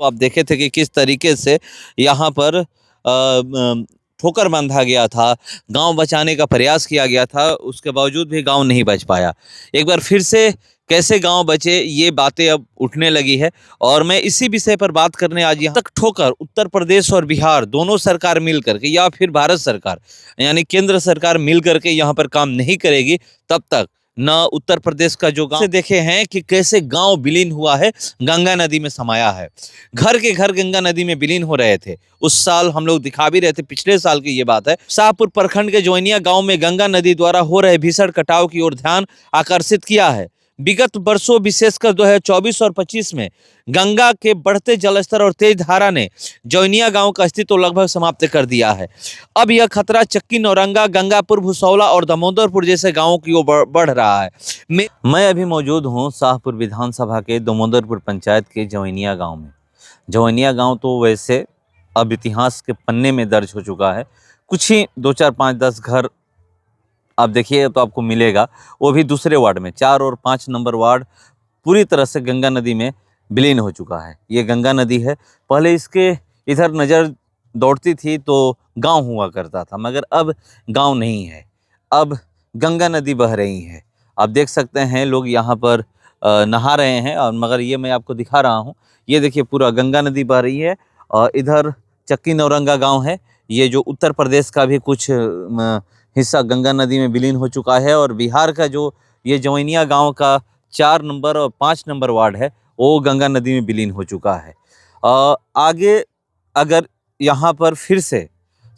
तो आप देखे थे कि किस तरीके से यहाँ पर ठोकर बांधा गया था, गांव बचाने का प्रयास किया गया था, उसके बावजूद भी गांव नहीं बच पाया। एक बार फिर से कैसे गांव बचे, ये बातें अब उठने लगी है और मैं इसी विषय पर बात करने आज यहाँ तक ठोकर उत्तर प्रदेश और बिहार दोनों सरकार मिल करके या फिर भारत सरकार यानी केंद्र सरकार मिल करके यहाँ पर काम नहीं करेगी, तब तक न उत्तर प्रदेश का जो गांव से देखे हैं कि कैसे गांव विलीन हुआ है, गंगा नदी में समाया है। घर के घर गंगा नदी में विलीन हो रहे थे। उस साल हम लोग दिखा भी रहे थे, पिछले साल की ये बात है। शाहपुर प्रखंड के जोइनिया गांव में गंगा नदी द्वारा हो रहे भीषण कटाव की ओर ध्यान आकर्षित किया है। विगत वर्षों विशेषकर 2024 और 25 में गंगा के बढ़ते जलस्तर और तेज धारा ने जोइनिया गांव का अस्तित्व लगभग समाप्त कर दिया है। अब यह खतरा चक्की, नौरंगा, गंगापुर, भुसौला और दामोदरपुर जैसे गांवों की ओर बढ़ रहा है। मैं अभी मौजूद हूं शाहपुर विधानसभा के दामोदरपुर पंचायत के जोइनिया गांव में। जोइनिया गांव तो वैसे अब इतिहास के पन्ने में दर्ज हो चुका है। कुछ ही 2, 4, 5, 10 घर आप देखिए तो आपको मिलेगा, वो भी दूसरे वार्ड में। 4 और 5 नंबर वार्ड पूरी तरह से गंगा नदी में विलीन हो चुका है। ये गंगा नदी है। पहले इसके इधर नज़र दौड़ती थी तो गांव हुआ करता था, मगर अब गांव नहीं है, अब गंगा नदी बह रही है। आप देख सकते हैं लोग यहाँ पर नहा रहे हैं, और मगर ये मैं आपको दिखा रहा हूँ, ये देखिए पूरा गंगा नदी बह रही है। और इधर चक्की नौरंगा गाँव है। ये जो उत्तर प्रदेश का भी कुछ हिस्सा गंगा नदी में विलीन हो चुका है। और बिहार का जो ये जोइनिया गांव का 4 नंबर और 5 नंबर वार्ड है, वो गंगा नदी में विलीन हो चुका है। आगे अगर यहाँ पर फिर से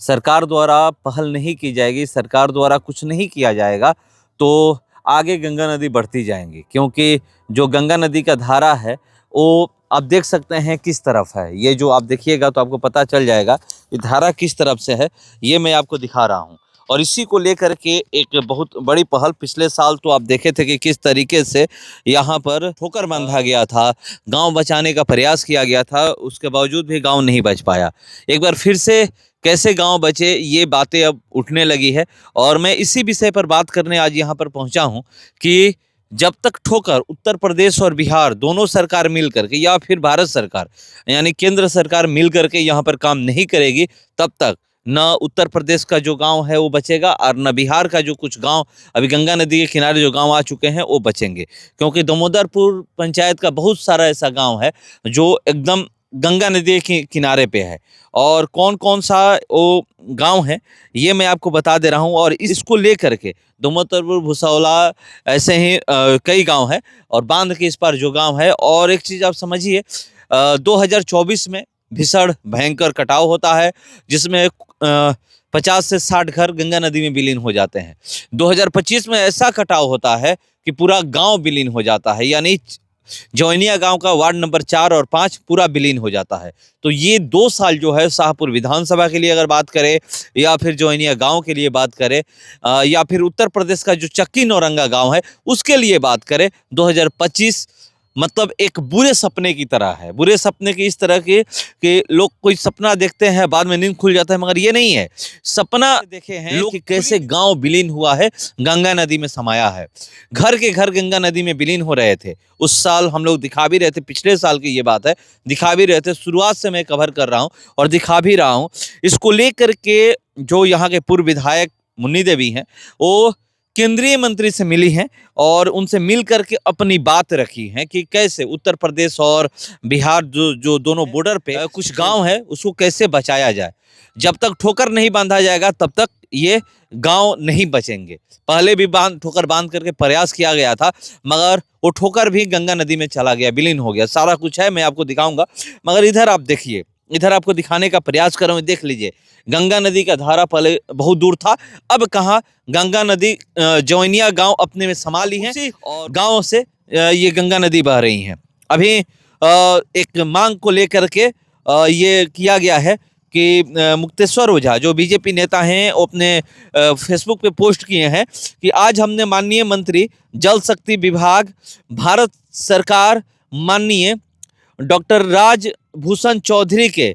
सरकार द्वारा पहल नहीं की जाएगी, सरकार द्वारा कुछ नहीं किया जाएगा, तो आगे गंगा नदी बढ़ती जाएंगी। क्योंकि जो गंगा नदी का धारा है वो आप देख सकते हैं किस तरफ है। ये जो आप देखिएगा तो आपको पता चल जाएगा कि धारा किस तरफ से है, ये मैं आपको दिखा रहा हूँ। और इसी को लेकर के एक बहुत बड़ी पहल पिछले साल तो आप देखे थे कि किस तरीके से यहाँ पर ठोकर बांधा गया था, गांव बचाने का प्रयास किया गया था, उसके बावजूद भी गांव नहीं बच पाया। एक बार फिर से कैसे गांव बचे, ये बातें अब उठने लगी है और मैं इसी विषय पर बात करने आज यहाँ पर पहुँचा हूँ कि जब तक ठोकर उत्तर प्रदेश और बिहार दोनों सरकार मिल करके या फिर भारत सरकार यानी केंद्र सरकार मिल करके यहाँ पर काम नहीं करेगी, तब तक न उत्तर प्रदेश का जो गांव है वो बचेगा और न बिहार का जो कुछ गांव अभी गंगा नदी के किनारे जो गांव आ चुके हैं वो बचेंगे। क्योंकि दामोदरपुर पंचायत का बहुत सारा ऐसा गांव है जो एकदम गंगा नदी के किनारे पे है। और कौन कौन सा वो गांव है ये मैं आपको बता दे रहा हूं। और इसको लेकर के दामोदरपुर, भुसौला ऐसे ही कई गाँव है और बांध के इस पार जो गाँव है। और एक चीज़ आप समझिए, 2024 में भीषण भयंकर कटाव होता है जिसमें 50 से 60 घर गंगा नदी में विलीन हो जाते हैं। 2025 में ऐसा कटाव होता है कि पूरा गांव विलीन हो जाता है, यानी जोइनिया गांव का वार्ड नंबर 4 और 5 पूरा विलीन हो जाता है। तो ये 2 साल जो है शाहपुर विधानसभा के लिए अगर बात करें या फिर जोइनिया गांव के लिए बात करें या फिर उत्तर प्रदेश का जो चक्की नौरंगा गांव है उसके लिए बात करें, 2025 मतलब एक बुरे सपने की तरह है। बुरे सपने की इस तरह के कि लोग कोई सपना देखते हैं, बाद में नींद खुल जाता है, मगर ये नहीं है। सपना देखे हैं लोग कि कैसे गांव विलीन हुआ है, गंगा नदी में समाया है। घर के घर गंगा नदी में विलीन हो रहे थे। उस साल हम लोग दिखा भी रहे थे, पिछले साल की ये बात है, दिखा भी रहे थे। शुरुआत से मैं कवर कर रहा हूँ और दिखा भी रहा हूँ। इसको लेकर के जो यहाँ के पूर्व विधायक मुन्नी देवी हैं, वो केंद्रीय मंत्री से मिली हैं और उनसे मिल करके अपनी बात रखी है कि कैसे उत्तर प्रदेश और बिहार जो दोनों बॉर्डर पे कुछ गांव है उसको कैसे बचाया जाए। जब तक ठोकर नहीं बांधा जाएगा तब तक ये गांव नहीं बचेंगे। पहले भी ठोकर बांध करके प्रयास किया गया था, मगर वो ठोकर भी गंगा नदी में चला गया, विलीन हो गया। सारा कुछ है, मैं आपको दिखाऊंगा। मगर इधर आप देखिए, इधर आपको दिखाने का प्रयास कर रहा हूँ, देख लीजिए। गंगा नदी का धारा पहले बहुत दूर था, अब कहाँ गंगा नदी जोइनिया गांव अपने में समा ली है और गांव से ये गंगा नदी बह रही है। अभी एक मांग को लेकर के ये किया गया है कि मुक्तेश्वर ओझा जो बीजेपी नेता हैं वो अपने फेसबुक पे पोस्ट किए हैं कि आज हमने माननीय मंत्री जल शक्ति विभाग, भारत सरकार, माननीय डॉक्टर राजभूषण चौधरी के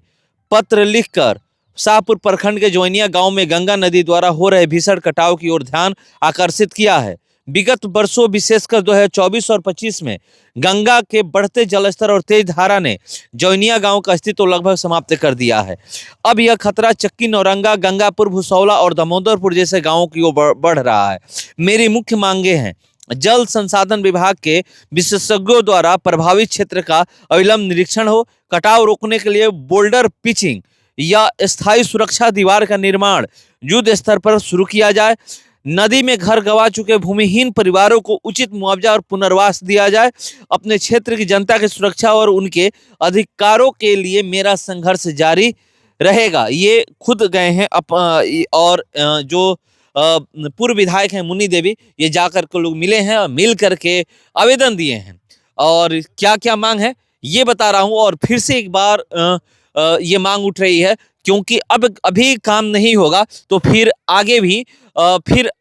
पत्र लिखकर शाहपुर प्रखंड के जोइनिया गांव में गंगा नदी द्वारा हो रहे भीषण कटाव की ओर ध्यान आकर्षित किया है। विगत वर्षों विशेषकर 2024 और 25 में गंगा के बढ़ते जलस्तर और तेज धारा ने जौनिया गांव का अस्तित्व लगभग समाप्त कर दिया है। अब यह खतरा चक्की, नौरंगा, गंगापुर, भुसौला और दामोदरपुर जैसे गांवों की ओर बढ़ रहा है। मेरी मुख्य मांगे हैं, जल संसाधन विभाग के विशेषज्ञों द्वारा प्रभावित क्षेत्र का अविलंब निरीक्षण हो, कटाव रोकने के लिए बोल्डर पिचिंग या स्थायी सुरक्षा दीवार का निर्माण युद्ध स्तर पर शुरू किया जाए, नदी में घर गंवा चुके भूमिहीन परिवारों को उचित मुआवजा और पुनर्वास दिया जाए। अपने क्षेत्र की जनता की सुरक्षा और उनके अधिकारों के लिए मेरा संघर्ष जारी रहेगा। ये खुद गए हैं और जो पूर्व विधायक हैं मुन्नी देवी, ये जाकर के लोग मिले हैं और मिल करके आवेदन दिए हैं। और क्या क्या मांग है ये बता रहा हूं। और फिर से एक बार ये मांग उठ रही है, क्योंकि अब अभी काम नहीं होगा तो फिर आगे भी फिर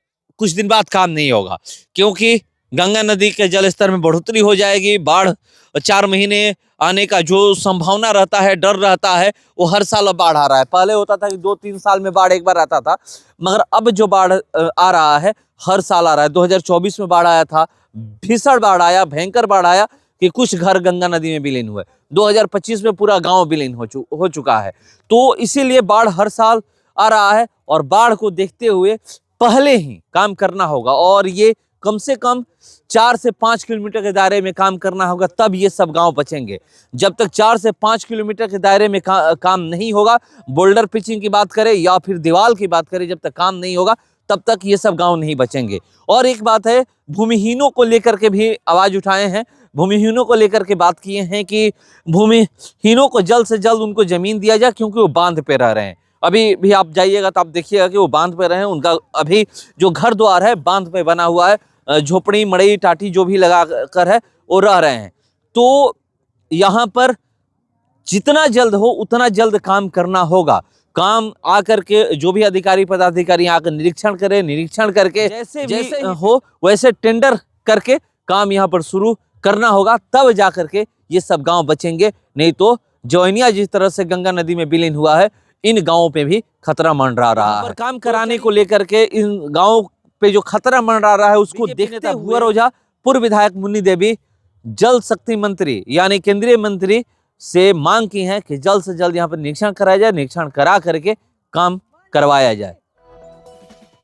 कुछ दिन बाद काम नहीं होगा, क्योंकि गंगा नदी के जलस्तर में बढ़ोतरी हो जाएगी। बाढ़ 4 महीने आने का जो संभावना रहता है, डर रहता है, वो हर साल अब बाढ़ आ रहा है। पहले होता था कि 2-3 साल में बाढ़ एक बार आता था, मगर अब जो बाढ़ आ रहा है हर साल आ रहा है। 2024 में बाढ़ आया था, भीषण बाढ़ आया, भयंकर बाढ़ आया कि कुछ घर गंगा नदी में विलीन हुए। 2025 में पूरा गांव विलीन हो चुका है। तो इसीलिए बाढ़ हर साल आ रहा है और बाढ़ को देखते हुए पहले ही काम करना होगा। और ये कम से कम 4 से 5 किलोमीटर के दायरे में काम करना होगा, तब ये सब गांव बचेंगे। जब तक 4 से 5 किलोमीटर के दायरे में काम नहीं होगा, बोल्डर पिचिंग की बात करें या फिर दीवार की बात करें, जब तक काम नहीं होगा तब तक ये सब गांव नहीं बचेंगे। और एक बात है, भूमिहीनों को लेकर के भी आवाज उठाए हैं, भूमिहीनों को लेकर के बात किए हैं कि भूमिहीनों को जल्द से जल्द उनको जमीन दिया जाए, क्योंकि वो बांध पे रह रहे हैं। अभी भी आप जाइएगा तो आप देखिएगा कि वो बांध पे रहे हैं, उनका अभी जो घर द्वार है बांध पे बना हुआ है, झोपड़ी, मड़ई, टाटी जो भी लगा कर है वो रह रहे हैं। तो यहाँ पर जितना जल्द हो उतना जल्द काम करना होगा। काम आकर के जो भी अधिकारी पदाधिकारी आकर निरीक्षण करें, निरीक्षण करके जैसे हो वैसे टेंडर करके काम यहाँ पर शुरू करना होगा, तब जा करके ये सब गांव बचेंगे। नहीं तो जौनिया जिस तरह से गंगा नदी में विलीन हुआ है, इन गांवों पे भी खतरा मंडरा रहा है। काम कराने को लेकर के इन गांवों पे जो खतरा मंडरा रहा है, उसको देखते हुए रोजा पूर्व विधायक मुन्नी देवी जल शक्ति मंत्री यानी केंद्रीय मंत्री से मांग की है कि जल्द से जल्द यहाँ पर निरीक्षण कराया जाए, निरीक्षण करा करके काम करवाया जाए।